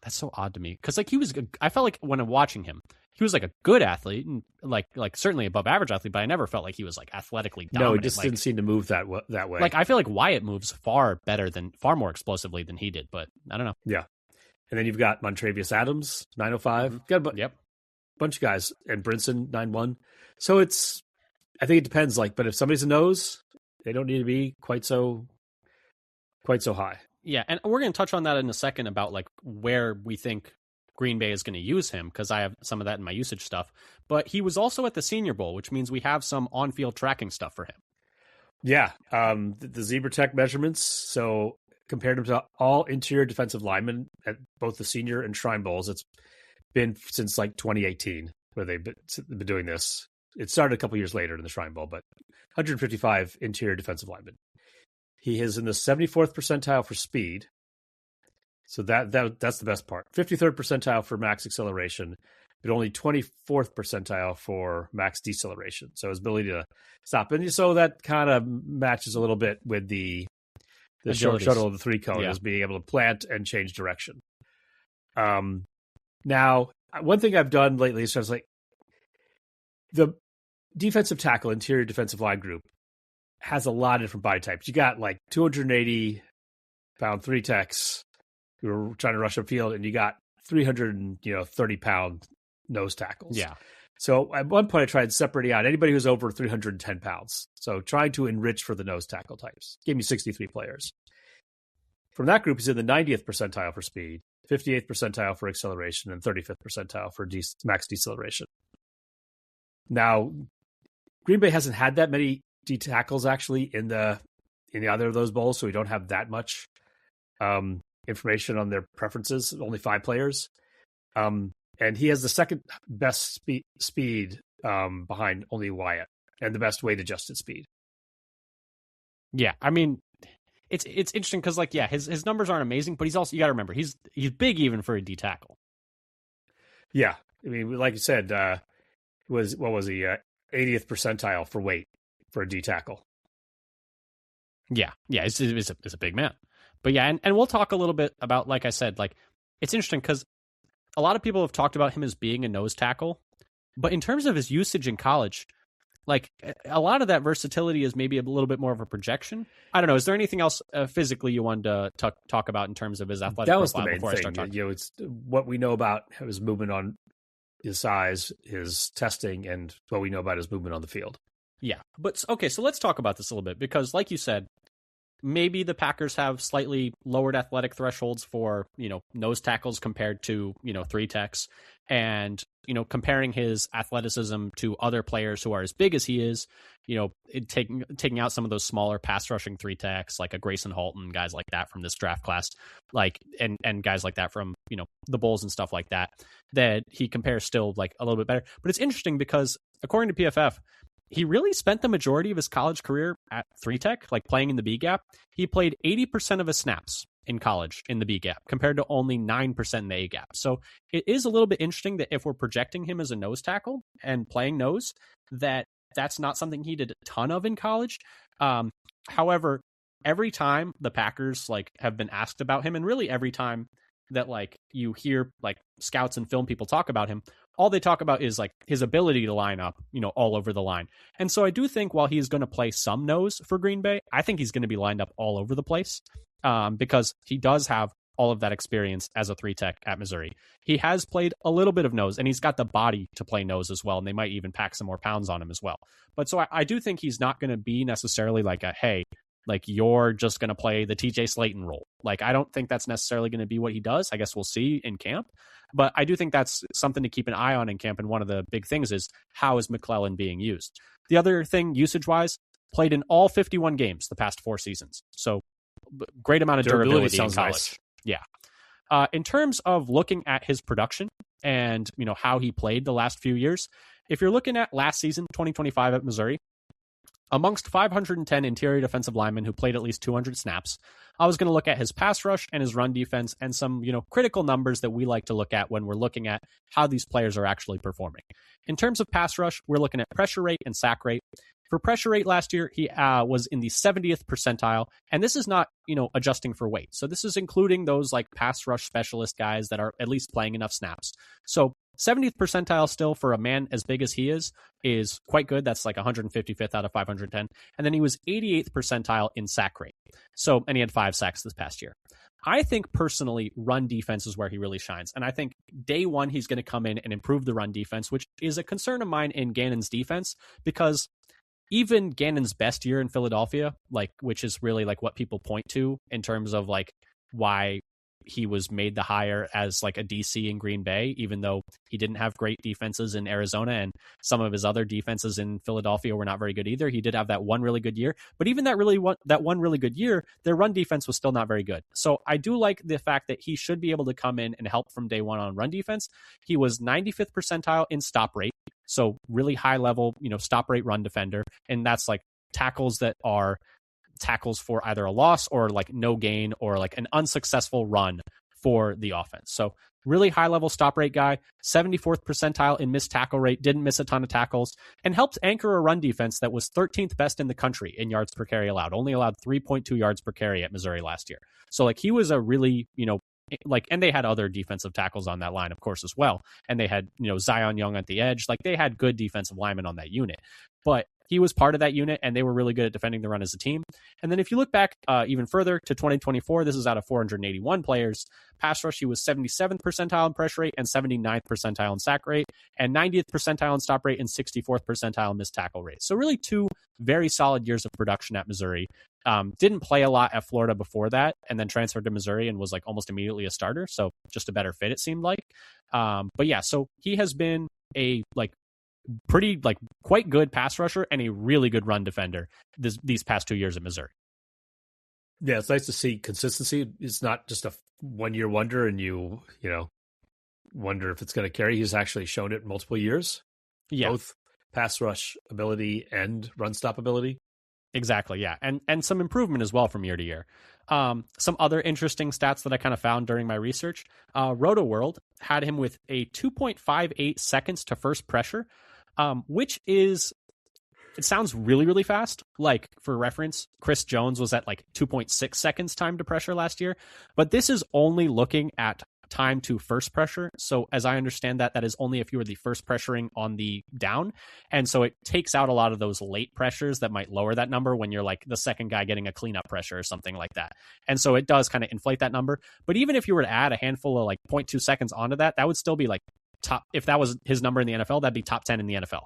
That's so odd to me because he was. I felt like when I'm watching him, he was a good athlete and certainly above average athlete, but I never felt like he was athletically dominant. No, he just didn't seem to move that way. I feel like Wyatt moves far more explosively than he did, but I don't know. Yeah. And then you've got Montravius Adams, 905. Mm-hmm. Got a bunch of guys, and Brinson, 91. So I think it depends. But if somebody's a nose, they don't need to be quite so high. Yeah, and we're going to touch on that in a second about where we think Green Bay is going to use him, because I have some of that in my usage stuff. But he was also at the Senior Bowl, which means we have some on-field tracking stuff for him. Yeah, the Zebra Tech measurements. So compared him to all interior defensive linemen at both the Senior and Shrine Bowls. It's been since 2018 where they've been doing this. It started a couple years later in the Shrine Bowl, but 155 interior defensive linemen. He is in the 74th percentile for speed, So that's the best part. 53rd percentile for max acceleration, but only 24th percentile for max deceleration. So his ability to stop. And so that kind of matches a little bit with the short shuttle of the 3 cone is being able to plant and change direction. Now, one thing I've done lately is I was like, the defensive tackle, interior defensive line group has a lot of different body types. You got like 280-pound 3 techs who are trying to rush upfield, and you got 330-pound nose tackles. Yeah. So at one point, I tried separating out anybody who's over 310 pounds. So trying to enrich for the nose tackle types. Gave me 63 players. From that group, he's in the 90th percentile for speed, 58th percentile for acceleration, and 35th percentile for max deceleration. Now, Green Bay hasn't had that many D tackles actually in either of those bowls, so we don't have that much information on their preferences. Only 5 players, and he has the second best speed behind only Wyatt, and the best weight adjusted speed. Yeah, I mean, it's interesting because his numbers aren't amazing, but he's also, you got to remember, he's big even for a D tackle. Yeah, I mean, like you said, what was he 80th percentile for weight for a D tackle? Yeah, it's a big man. But yeah, and we'll talk a little bit about, like I said, like it's interesting because a lot of people have talked about him as being a nose tackle, but in terms of his usage in college, like a lot of that versatility is maybe a little bit more of a projection. I don't know. Is there anything else physically you wanted to talk about in terms of his athletic profile? That was the main main thing. It's what we know about his movement on his size, his testing, and what we know about his movement on the field. Yeah. But okay, so let's talk about this a little bit because like you said, maybe the Packers have slightly lowered athletic thresholds for, nose tackles compared to, 3 techs, and, comparing his athleticism to other players who are as big as he is, taking out some of those smaller pass rushing 3 techs, like a Grayson Halton, guys like that from this draft class, like, and guys like that from, the Bulls and stuff like that he compares still like a little bit better. But it's interesting because according to PFF, he really spent the majority of his college career at 3 tech, like playing in the B gap. He played 80% of his snaps in college in the B gap compared to only 9% in the A gap. So it is a little bit interesting that if we're projecting him as a nose tackle and playing nose, that's not something he did a ton of in college. However, every time the Packers have been asked about him, and really every time that you hear scouts and film people talk about him, all they talk about is his ability to line up, all over the line. And so I do think while he's going to play some nose for Green Bay, I think he's going to be lined up all over the place because he does have all of that experience as a 3 tech at Missouri. He has played a little bit of nose, and he's got the body to play nose as well, and they might even pack some more pounds on him as well. But so I do think he's not going to be necessarily hey, you're just going to play the TJ Slayton role. I don't think that's necessarily going to be what he does. I guess we'll see in camp. But I do think that's something to keep an eye on in camp. And one of the big things is, how is McClellan being used? The other thing, usage-wise, played in all 51 games the past 4 seasons. So great amount of durability in college. Nice. Yeah. In terms of looking at his production and, how he played the last few years, if you're looking at last season, 2025 at Missouri, amongst 510 interior defensive linemen who played at least 200 snaps, I was going to look at his pass rush and his run defense and some, critical numbers that we like to look at when we're looking at how these players are actually performing. In terms of pass rush, we're looking at pressure rate and sack rate. For pressure rate last year, he was in the 70th percentile, and this is not, adjusting for weight. So this is including those pass rush specialist guys that are at least playing enough snaps. So 70th percentile still for a man as big as he is quite good. That's 155th out of 510. And then he was 88th percentile in sack rate. So, and he had 5 sacks this past year. I think personally, run defense is where he really shines. And I think day one, he's going to come in and improve the run defense, which is a concern of mine in Gannon's defense, because even Gannon's best year in Philadelphia, which is really what people point to in terms of why he was made the hire as a DC in Green Bay, even though he didn't have great defenses in Arizona and some of his other defenses in Philadelphia were not very good either. He did have that one really good year, but even that one really good year, their run defense was still not very good. So I do like the fact that he should be able to come in and help from day one on run defense. He was 95th percentile in stop rate. So really high level, stop rate run defender. And that's tackles that are tackles for either a loss or no gain or an unsuccessful run for the offense. So really high level stop rate guy, 74th percentile in missed tackle rate, didn't miss a ton of tackles, and helped anchor a run defense that was 13th best in the country in yards per carry allowed, only allowed 3.2 yards per carry at Missouri last year. So like he was a really, like, and they had other defensive tackles on that line, of course, as well. And they had, Zion Young at the edge. Like they had good defensive linemen on that unit, but he was part of that unit and they were really good at defending the run as a team. And then if you look back even further to 2024, this is out of 481 players. Pass rush, he was 77th percentile in pressure rate and 79th percentile in sack rate and 90th percentile in stop rate and 64th percentile in missed tackle rate. So really two very solid years of production at Missouri. Didn't play a lot at Florida before that and then transferred to Missouri and was like almost immediately a starter. So just a better fit, it seemed like. But yeah, so he has been a pretty quite good pass rusher and a really good run defender these past 2 years at Missouri. Yeah, it's nice to see consistency. It's not just a 1 year wonder and you wonder if it's going to carry. He's actually shown it multiple years. Yeah. Both pass rush ability and run stop ability. Exactly, yeah. And some improvement as well from year to year. Some other interesting stats that I kind of found during my research. Roto World had him with a 2.58 seconds to first pressure, which is, it sounds really, really fast. Like, for reference, Chris Jones was at 2.6 seconds time to pressure last year. But this is only looking at time to first pressure. So as I understand that is only if you were the first pressuring on the down. And so it takes out a lot of those late pressures that might lower that number when you're the second guy getting a cleanup pressure or something like that. And so it does kind of inflate that number. But even if you were to add a handful of 0.2 seconds onto that, that would still be top. If that was his number in the NFL, that'd be top 10 in the NFL.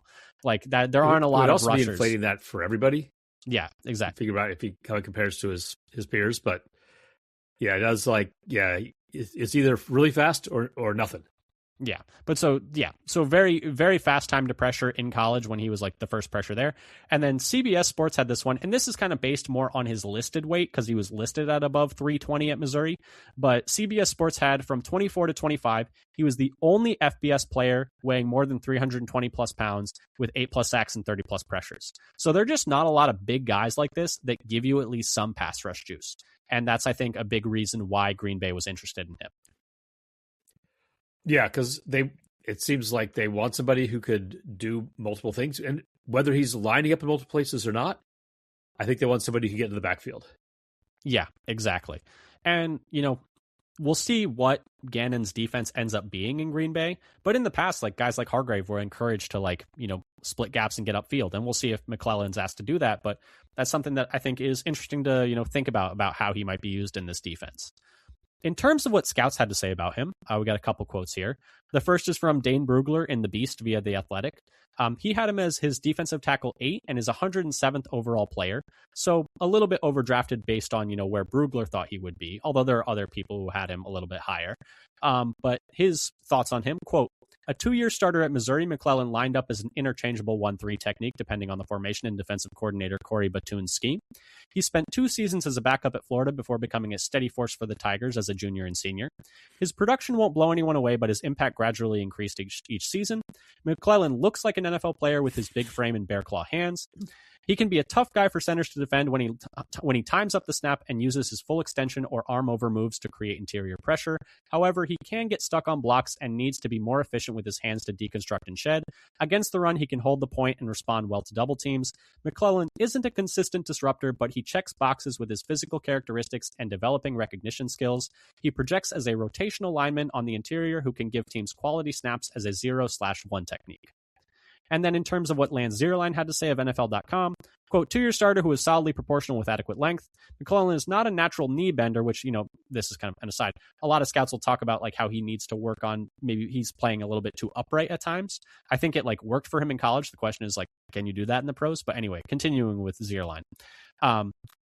That there aren't a lot of rushers. It would also be inflating that for everybody. Yeah, exactly. Figure out how it compares to his peers. But yeah, it does it's either really fast or nothing. Yeah. But so very, very fast time to pressure in college when he was the first pressure there. And then CBS Sports had this one, and this is kind of based more on his listed weight because he was listed at above 320 at Missouri. But CBS Sports had from 24 to 25, he was the only FBS player weighing more than 320 plus pounds with 8+ sacks and 30+ pressures. So there are just not a lot of big guys like this that give you at least some pass rush juice. And that's, I think, a big reason why Green Bay was interested in him. Yeah, because it seems like they want somebody who could do multiple things. And whether he's lining up in multiple places or not, I think they want somebody who can get into the backfield. Yeah, exactly. And, we'll see what Gannon's defense ends up being in Green Bay. But in the past, guys like Hargrave were encouraged to split gaps and get upfield. And we'll see if McClellan's asked to do that. But that's something that I think is interesting to, think about how he might be used in this defense. In terms of what scouts had to say about him, we got a couple quotes here. The first is from Dane Brugler in The Beast via The Athletic. He had him as his defensive tackle 8 and is 107th overall player. So a little bit overdrafted based on, where Brugler thought he would be, although there are other people who had him a little bit higher. But his thoughts on him, quote, a 2-year starter at Missouri, McClellan lined up as an interchangeable 1-3 technique, depending on the formation and defensive coordinator Corey Batoon's scheme. He spent 2 seasons as a backup at Florida before becoming a steady force for the Tigers as a junior and senior. His production won't blow anyone away, but his impact gradually increased each season. McClellan looks like an NFL player with his big frame and bear claw hands. He can be a tough guy for centers to defend when he times up the snap and uses his full extension or arm over moves to create interior pressure. However, he can get stuck on blocks and needs to be more efficient with his hands to deconstruct and shed. Against the run, he can hold the point and respond well to double teams. McClellan isn't a consistent disruptor, but he checks boxes with his physical characteristics and developing recognition skills. He projects as a rotational lineman on the interior who can give teams quality snaps as a 0/1 technique. And then in terms of what Lance Zierlein had to say of NFL.com, quote, 2-year starter who is solidly proportional with adequate length. McClellan is not a natural knee bender, which, this is kind of an aside. A lot of scouts will talk about how he needs to work on, maybe he's playing a little bit too upright at times. I think it worked for him in college. The question is can you do that in the pros? But anyway, continuing with Zierlein.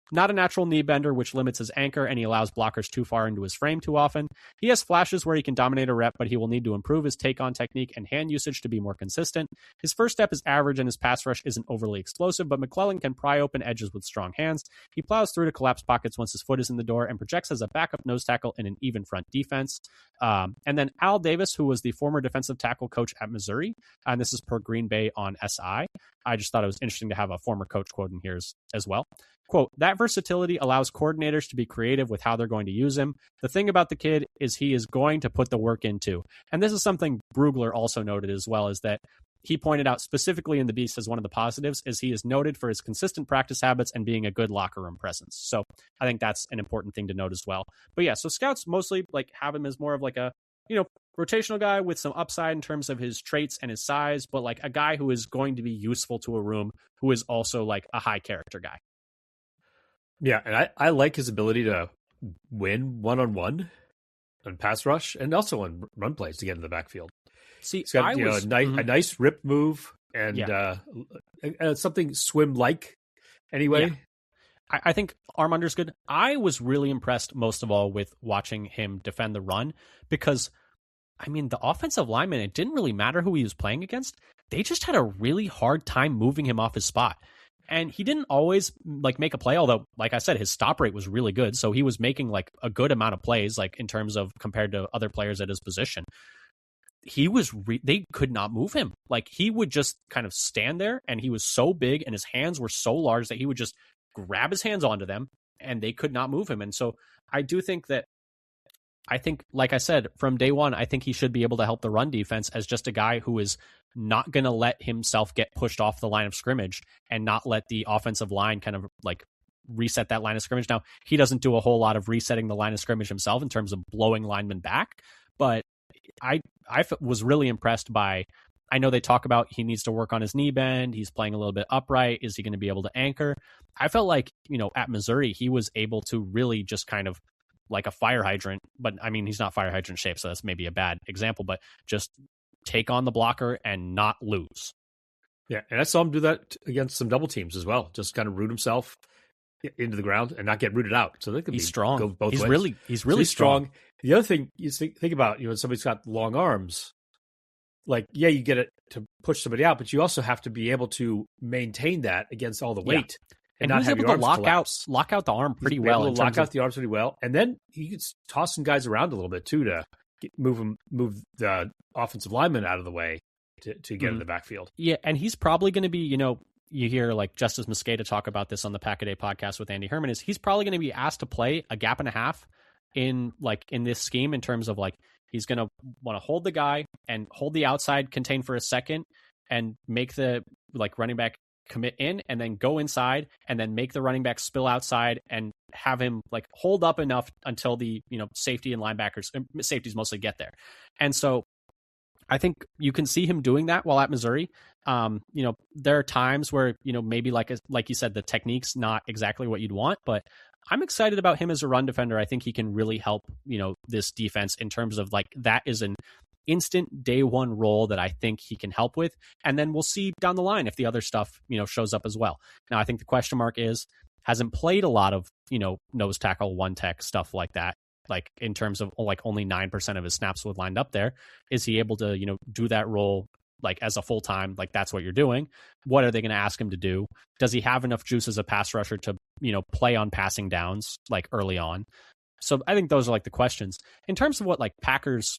Not a natural knee bender, which limits his anchor, and he allows blockers too far into his frame too often. He has flashes where he can dominate a rep, but he will need to improve his take-on technique and hand usage to be more consistent. His first step is average, and his pass rush isn't overly explosive, but McClellan can pry open edges with strong hands. He plows through to collapse pockets once his foot is in the door and projects as a backup nose tackle in an even front defense. And then Al Davis, who was the former defensive tackle coach at Missouri, and this is per Green Bay on SI. I just thought it was interesting to have a former coach quote in here as well. quote, that versatility allows coordinators to be creative with how they're going to use him. The thing about the kid is he is going to put the work into. And this is something Brugler also noted as well, is that he pointed out specifically in the Beast as one of the positives is he is noted for his consistent practice habits and being a good locker room presence. So I think that's an important thing to note as well. But yeah, so scouts mostly like have him as more of like a, rotational guy with some upside in terms of his traits and his size, but like a guy who is going to be useful to a room, who is also like a high character guy. Yeah, and I like his ability to win one-on-one on pass rush and also on run plays to get in the backfield. See, he's got a nice rip move and something swim-like anyway. Yeah. I think Armander's good. I was really impressed most of all with watching him defend the run because, I mean, the offensive lineman, it didn't really matter who he was playing against. They just had a really hard time moving him off his spot. And he didn't always like make a play, although, like I said, his stop rate was really good. So he was making like a good amount of plays, like in terms of compared to other players at his position. He was, they could not move him. Like he would just kind of stand there, and he was so big and his hands were so large that he would just grab his hands onto them and they could not move him. And so I do think that, like I said, from day one, I think he should be able to help the run defense as just a guy who is not going to let himself get pushed off the line of scrimmage and not let the offensive line kind of like reset that line of scrimmage. Now, he doesn't do a whole lot of resetting the line of scrimmage himself in terms of blowing linemen back, but I was really impressed by, I know they talk about he needs to work on his knee bend. He's playing a little bit upright. Is he going to be able to anchor? I felt like, at Missouri, he was able to really just kind of like a fire hydrant, but I mean, he's not fire hydrant shaped, so that's maybe a bad example, but just take on the blocker and not lose. Yeah, and I saw him do that against some double teams as well. Just kind of root himself into the ground and not get rooted out. So they could strong. Go both ways. He's really strong. The other thing you think about, when somebody's got long arms, like, yeah, you get it to push somebody out, but you also have to be able to maintain that against all the weight. Yeah. And not have able to lock out the arm pretty well. Lock out the arms pretty well. And then he could toss some guys around a little bit too to move the offensive lineman out of the way to get in the backfield. Yeah, and he's probably going to be, you hear like Justice Mosqueda talk about this on the Pack-A-Day podcast with Andy Herman, is he's probably going to be asked to play a gap and a half in this scheme in terms of like he's going to want to hold the guy and hold the outside contain for a second and make the like running back commit in and then go inside and then make the running back spill outside and have him like hold up enough until the safety and linebackers, safeties mostly, get there. And so I think you can see him doing that while at Missouri. There are times where maybe like you said, the technique's not exactly what you'd want, but I'm excited about him as a run defender. I think he can really help this defense in terms of like that is an instant day one role that I think he can help with. And then we'll see down the line if the other stuff, shows up as well. Now, I think the question mark is, hasn't played a lot of, nose tackle, one tech stuff like that. Like in terms of like only 9% of his snaps would lined up there. Is he able to, do that role like as a full time, like that's what you're doing? What are they going to ask him to do? Does he have enough juice as a pass rusher to, play on passing downs like early on? So I think those are like the questions in terms of what like Packers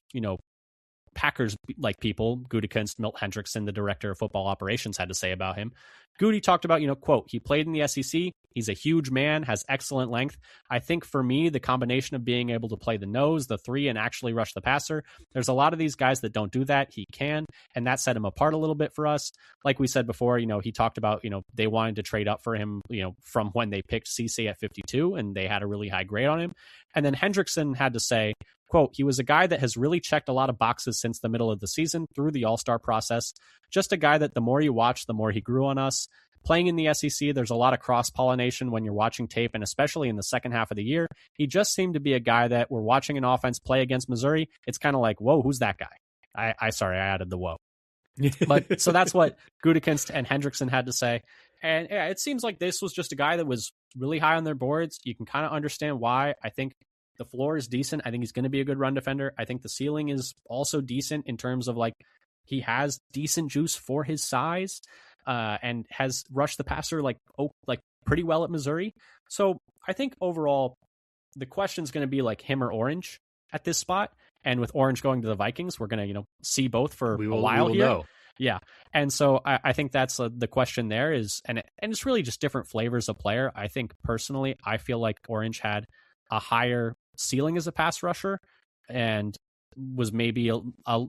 like people, Gutekunst, Milt Hendrickson, the director of football operations, had to say about him. Goody talked about, quote, he played in the SEC. He's a huge man, has excellent length. I think for me, the combination of being able to play the nose, the three, and actually rush the passer, there's a lot of these guys that don't do that. He can, and that set him apart a little bit for us. Like we said before, he talked about, they wanted to trade up for him, from when they picked CC at 52, and they had a really high grade on him. And then Hendrickson had to say, quote, he was a guy that has really checked a lot of boxes since the middle of the season through the All-Star process. Just a guy that the more you watch, the more he grew on us. Playing in the SEC, there's a lot of cross-pollination when you're watching tape, and especially in the second half of the year. He just seemed to be a guy that we're watching an offense play against Missouri. It's kind of like, whoa, who's that guy? I added the whoa. But so that's what Gutekunst and Hendrickson had to say. And yeah, it seems like this was just a guy that was really high on their boards. You can kind of understand why. I think the floor is decent. I think he's going to be a good run defender. I think the ceiling is also decent in terms of like he has decent juice for his size, and has rushed the passer like pretty well at Missouri. So I think overall the question is going to be like him or Orange at this spot. And with Orange going to the Vikings, we're going to see both for a while here. Know. Yeah. And so I think that's the question there is, and it's really just different flavors of player. I think personally, I feel like Orange had a higher ceiling as a pass rusher and was maybe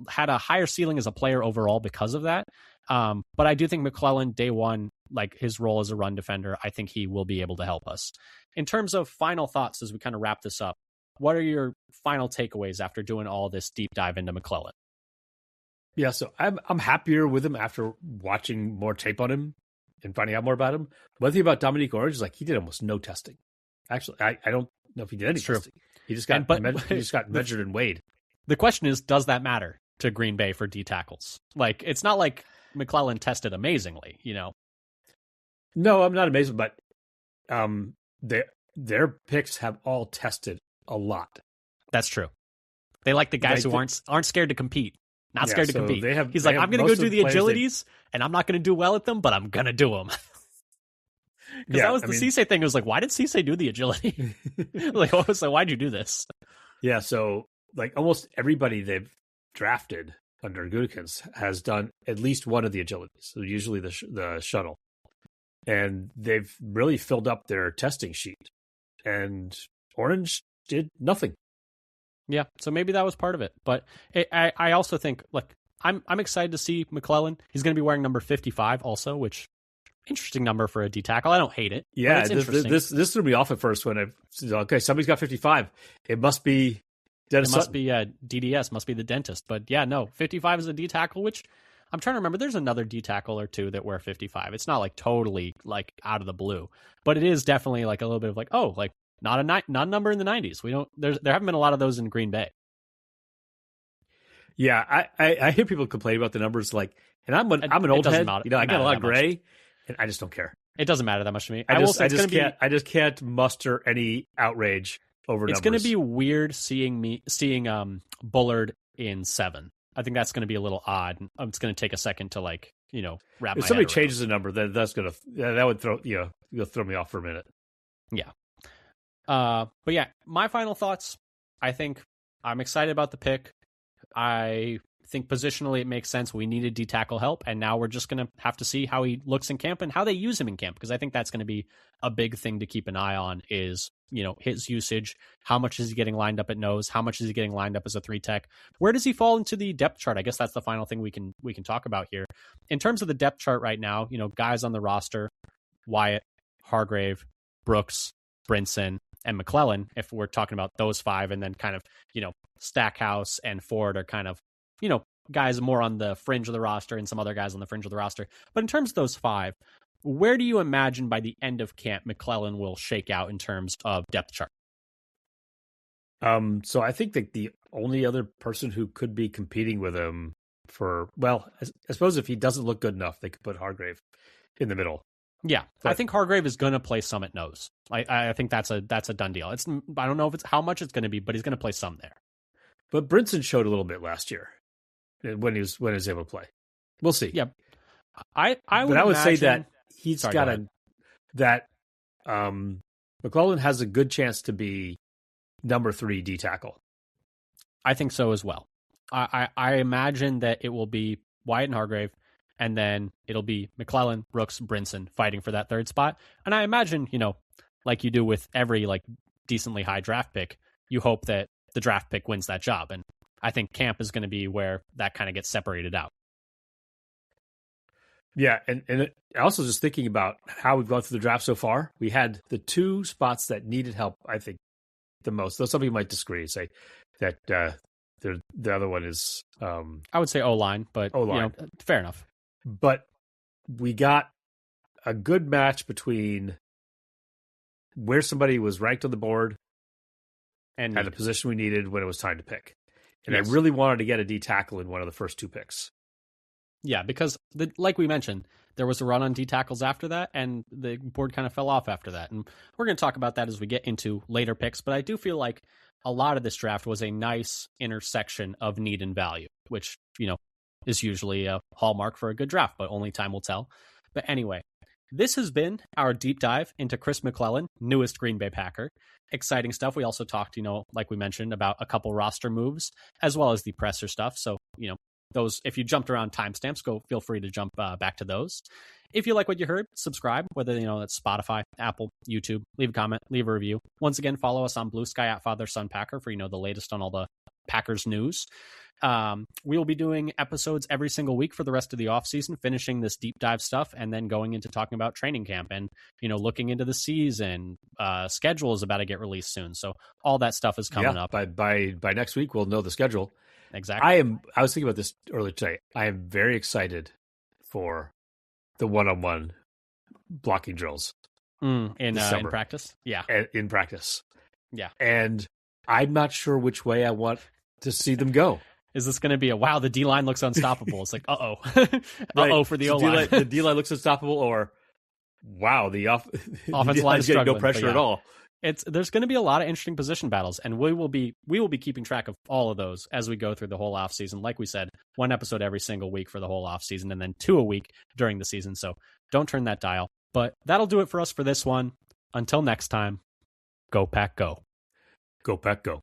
had a higher ceiling as a player overall because of that. But I do think McClellan, day one, like his role as a run defender, I think he will be able to help us. In terms of final thoughts, as we kind of wrap this up, what are your final takeaways after doing all this deep dive into McClellan? Yeah, so I'm happier with him after watching more tape on him and finding out more about him. One thing about Dominique Orange is like he did almost no testing. Actually, I don't know if he did any testing. He just got he just got measured and weighed. The question is, does that matter to Green Bay for D tackles? Like, it's not like McClellan tested amazingly, you know? No, I'm not amazed, but their picks have all tested a lot. That's true. They like the guys who aren't scared to compete. Not scared to compete. He's like, I'm going to go do the agilities, and I'm not going to do well at them, but I'm going to do them. Because that was the Cisse thing. It was like, why did Cisse do the agility? Like, why'd you do this? Yeah, so like almost everybody they've drafted under Gutekunst has done at least one of the agilities. So usually the shuttle, and they've really filled up their testing sheet. And Orange did nothing. Yeah, so maybe that was part of it. But I also think, like, I'm excited to see McClellan. He's going to be wearing number 55 also, which interesting number for a D tackle. I don't hate it. Yeah, this threw me off at first when somebody's got 55. It must be Dennis. It must be DDS, must be the dentist. But yeah, no, 55 is a D tackle, which I'm trying to remember. There's another D tackle or two that wear 55. It's not like totally like out of the blue, but it is definitely like a little bit of like, oh, like not a number in the 90s. There haven't been a lot of those in Green Bay. Yeah, I hear people complain about the numbers, like, and I'm an old head. I got a lot of gray, and I just don't care. It doesn't matter that much to me. I just can't muster any outrage over numbers. It's going to be weird seeing Bullard in 7. I think that's going to be a little odd. It's going to take a second to wrap my head around. If somebody changes the number, then that would throw me off for a minute. Yeah. But yeah, my final thoughts. I think I'm excited about the pick. I think positionally it makes sense. We needed D tackle help, and now we're just going to have to see how he looks in camp and how they use him in camp, because I think that's going to be a big thing to keep an eye on is, his usage. How much is he getting lined up at nose? How much is he getting lined up as a 3 tech? Where does he fall into the depth chart? I guess that's the final thing we can talk about here. In terms of the depth chart right now, guys on the roster, Wyatt, Hargrave, Brooks, Brinson, and McClellan, if we're talking about those 5, and then kind of, Stackhouse and Ford are kind of, guys more on the fringe of the roster and some other guys on the fringe of the roster. But in terms of those 5, where do you imagine by the end of camp McClellan will shake out in terms of depth chart? So I think that the only other person who could be competing with him I suppose if he doesn't look good enough, they could put Hargrave in the middle. Yeah, but I think Hargrave is going to play some at nose. I think that's a done deal. I don't know if it's how much it's going to be, but he's going to play some there. But Brinson showed a little bit last year when he was able to play. We'll see. Yeah, I would say that he's McClellan has a good chance to be number 3 D tackle. I think so as well. I imagine that it will be Wyatt and Hargrave, and then it'll be McClellan, Brooks, Brinson fighting for that 3rd spot. And I imagine, like you do with every decently high draft pick, you hope that the draft pick wins that job. And I think camp is going to be where that kind of gets separated out. Yeah, and also just thinking about how we've gone through the draft so far, we had the 2 spots that needed help, I think, the most. Though some people might disagree and say that the other one is... I would say O-line, but fair enough. But we got a good match between where somebody was ranked on the board and the position we needed when it was time to pick. And yes. I really wanted to get a D tackle in one of the first 2 picks. Yeah, because like we mentioned, there was a run on D tackles after that, and the board kind of fell off after that. And we're going to talk about that as we get into later picks. But I do feel like a lot of this draft was a nice intersection of need and value, which, is usually a hallmark for a good draft, but only time will tell. But anyway, this has been our deep dive into Chris McClellan, newest Green Bay Packer. Exciting stuff. We also talked, like we mentioned, about a couple roster moves as well as the presser stuff. So, those, if you jumped around timestamps, feel free to jump back to those. If you like what you heard, subscribe, whether that's Spotify, Apple, YouTube. Leave a comment, leave a review. Once again, follow us on Blue Sky at Father Son Packer for the latest on all the Packers news. We will be doing episodes every single week for the rest of the offseason, finishing this deep dive stuff, and then going into talking about training camp and looking into the season. Schedule is about to get released soon, so all that stuff is coming up. By next week, we'll know the schedule. Exactly. I was thinking about this earlier today. I am very excited for the one-on-one blocking drills in practice. Yeah, in practice. Yeah, and I'm not sure which way I want to see them go. Is this going to be wow, the D-line looks unstoppable? It's like, uh-oh. Right. For the O-line. The D-line looks unstoppable, or wow, the offensive line is getting no struggling, pressure at all. There's going to be a lot of interesting position battles, and we will be keeping track of all of those as we go through the whole offseason. Like we said, 1 episode every single week for the whole offseason, and then 2 a week during the season. So don't turn that dial. But that'll do it for us for this one. Until next time, go Pack, go. Go Pack, go.